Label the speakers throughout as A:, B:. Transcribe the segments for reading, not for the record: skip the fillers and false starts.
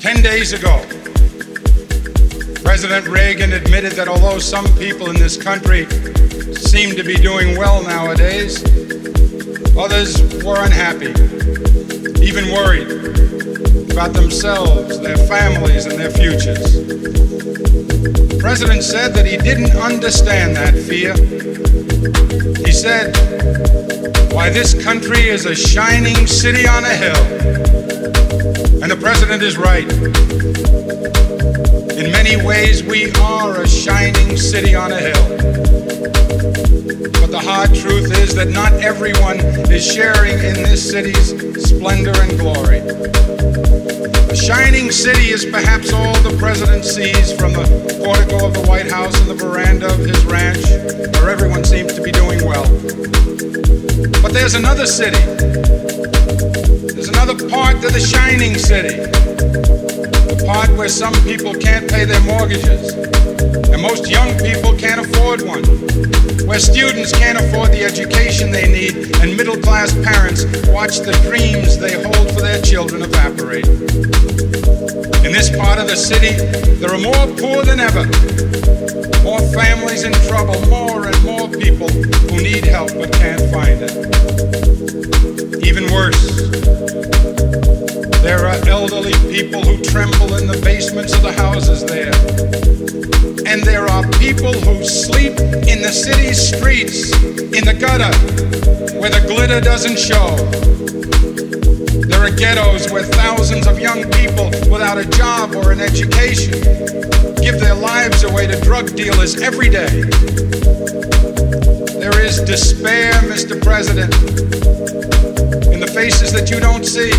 A: 10 days ago, President Reagan admitted that although some people in this country seem to be doing well nowadays, others were unhappy, even worried about themselves, their families, and their futures. The President said that he didn't understand that fear. He said, "Why, this country is a shining city on a hill." And the President is right. In many ways, we are a shining city on a hill. But the hard truth is that not everyone is sharing in this city's splendor and glory. A shining city is perhaps all the President sees from the portico of the White House and the veranda of his ranch, where everyone seems to be doing well. But there's another city. There's another part to the shining city. The part where some people can't pay their mortgages, and most young people can't afford one. Where students can't afford the education they need, and middle-class parents watch the dreams they hold for their children evaporate. In this part of the city, there are more poor than ever, more families in trouble, more and more people who need help but can't find it. Even worse, there are elderly people who tremble in the basements of the houses there. And there are people who sleep in the city's streets, in the gutter, where the glitter doesn't show. There are ghettos where thousands of young people without a job or an education give their lives away to drug dealers every day. There is despair, Mr. President, in the faces that you don't see,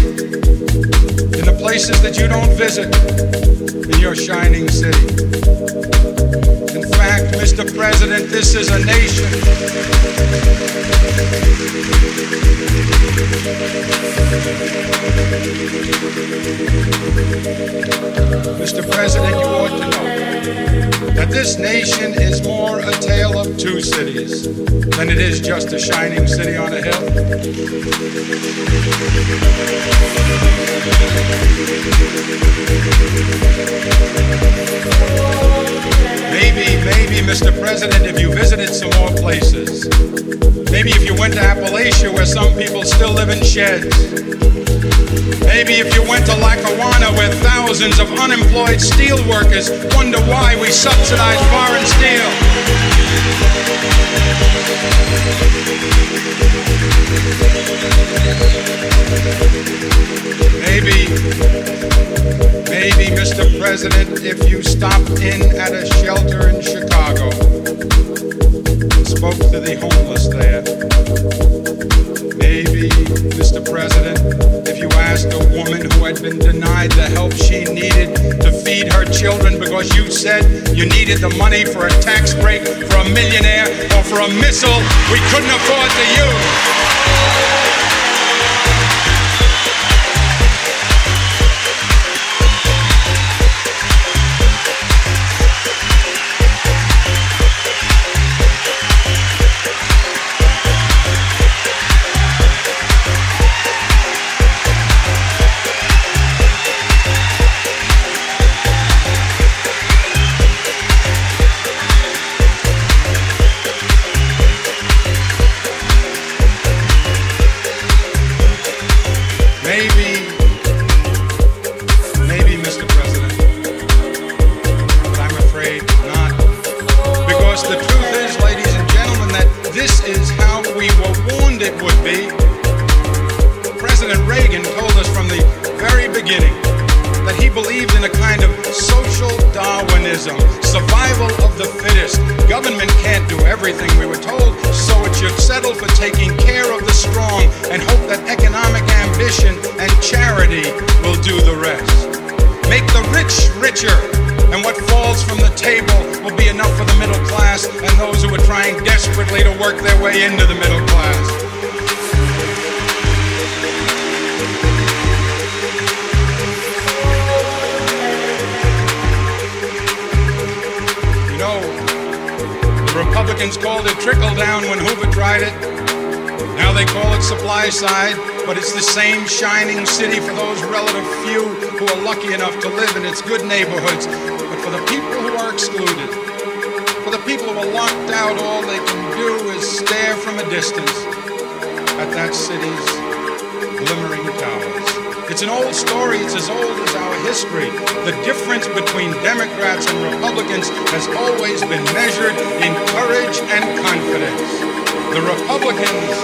A: in the places that you don't visit, in your shining city. In fact, Mr. President, this is a nation. Mr. President, you ought to know that this nation is more a tale of two cities than it is just a shining city on a hill. Maybe, Mr. President, if you visited some more places, maybe if you went to Appalachia where some people still live in sheds, maybe if you went to Lackawanna where thousands of unemployed steel workers wonder why we subsidize foreign steel. Maybe, Mr. President, if you stopped in at a shelter in Chicago and spoke to the homeless there. Maybe, Mr. President, if you asked a woman who had been denied the help she needed to feed her children because you said you needed the money for a tax break for a millionaire or for a missile we couldn't afford to use. Maybe, Mr. President, but I'm afraid not. Because the truth is, ladies and gentlemen, that this is how we were warned it would be. President Reagan told us from the very beginning that he believed in a kind of social Darwinism, survival of the fittest. Government can't do everything, we were told, so it should settle for taking care of the strong and hope that economic ambition and charity will do the rest. Make the rich richer, and what falls from the table will be enough for the middle class and those who are trying desperately to work their way into the middle class. You know, the Republicans called it trickle down when Hoover tried it. Now they call it supply side. but it's the same shining city for those relative few who are lucky enough to live in its good neighborhoods. But for the people who are excluded, for the people who are locked out, all they can do is stare from a distance at that city's glimmering towers. It's an old story, it's as old as our history. The difference between Democrats and Republicans has always been measured in courage and confidence. The Republicans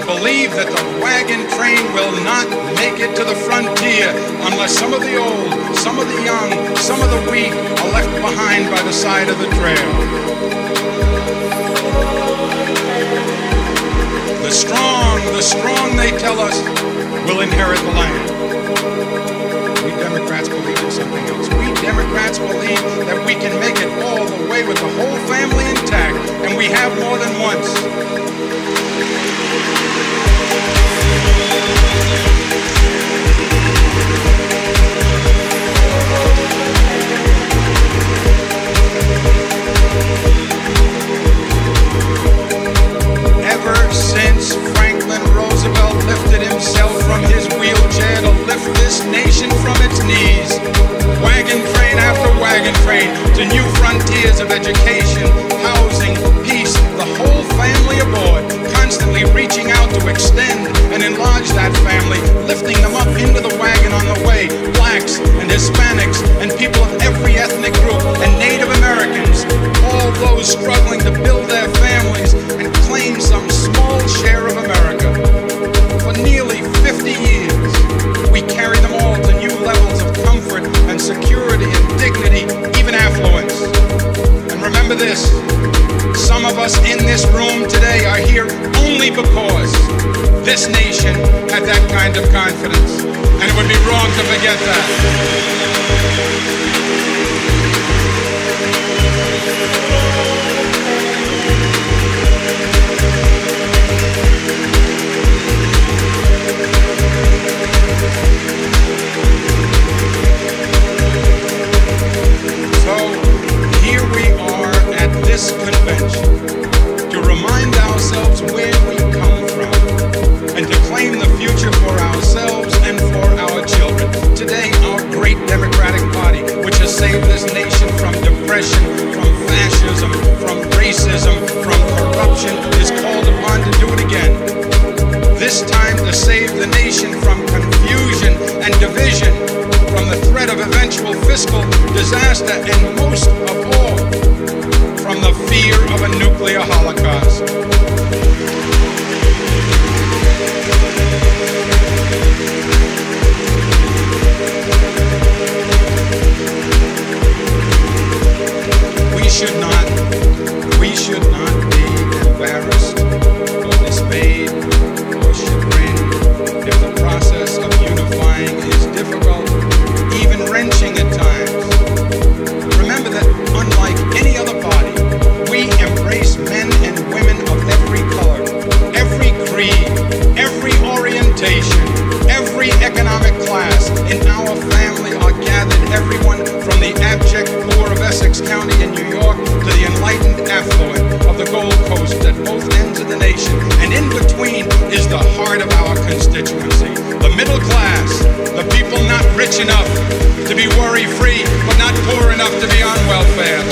A: believe that the wagon train will not make it to the frontier unless some of the old, some of the young, some of the weak are left behind by the side of the trail. The strong, they tell us, will inherit the land. We Democrats believe in something else. We Democrats believe that we can make it all the way with the whole family intact, and we have more than once. Ever since Franklin Roosevelt lifted himself from his wheelchair to lift this nation from its knees, wagon train after wagon train to new frontiers of education, housing, peace, the whole family aboard, constantly reaching out to extend and enlarge that family, lifting them up into the wagon on the way, blacks and Hispanics and people of every ethnic group and Native Americans, all those struggling to build their families and claim some small share of America. For nearly 50 years, we carry them all to new levels of comfort and security and dignity, even affluence. And remember this, some of us in this room today are here only because this nation had that kind of confidence. And it would be wrong to forget that. So here we are at this convention to remind ourselves where we come from and to claim the future for ourselves and for our children. Today, our great Democratic Party, which has saved this nation from depression, from fascism, from racism, from corruption, is called upon to do it again. This time to save the nation from confusion and division, from the threat of eventual fiscal disaster, and most of all, from the fear of a nuclear holocaust. We should not be embarrassed or dismayed or chagrined if the process of unifying is difficult, even wrenching at times. Remember that unlike any other party, we embrace men and women of every color, every creed, every orientation, every economic class. In our family are gathered everyone from the abject poor of Essex County in New York to the enlightened affluent of the Gold Coast at both ends of the nation. And in between is the heart of our constituency, the middle class, the people not rich enough to be worry-free, but not poor enough to be on welfare.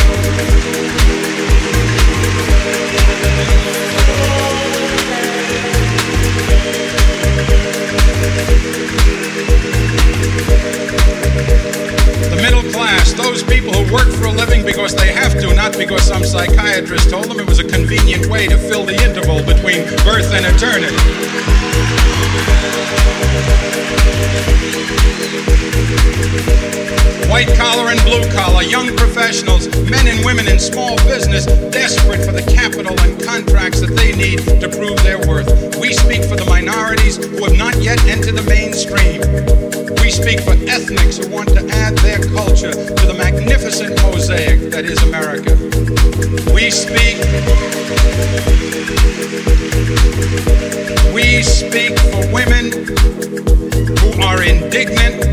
A: The middle class, those people who work for a living because they have to, not because some psychiatrist told them it was a convenient way to fill the interval between birth and eternity. White collar and blue collar, young professionals, men and women in small business, desperate for the capital and contracts that they need to prove their worth. We speak for the minorities who have not yet entered the mainstream. We speak for ethnics who want to add their culture to the magnificent mosaic that is America. We speak for women who are indignant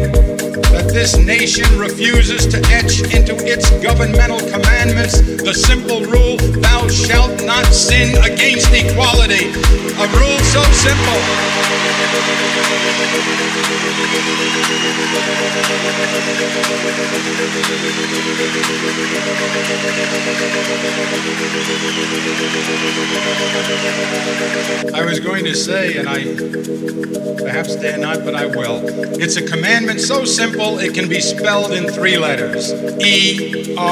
A: that this nation refuses to etch into its governmental commandments the simple rule, thou shalt not not sin against equality. A rule so simple. I was going to say, and I perhaps dare not, but I will. It's a commandment so simple it can be spelled in 3 letters. E-R-A.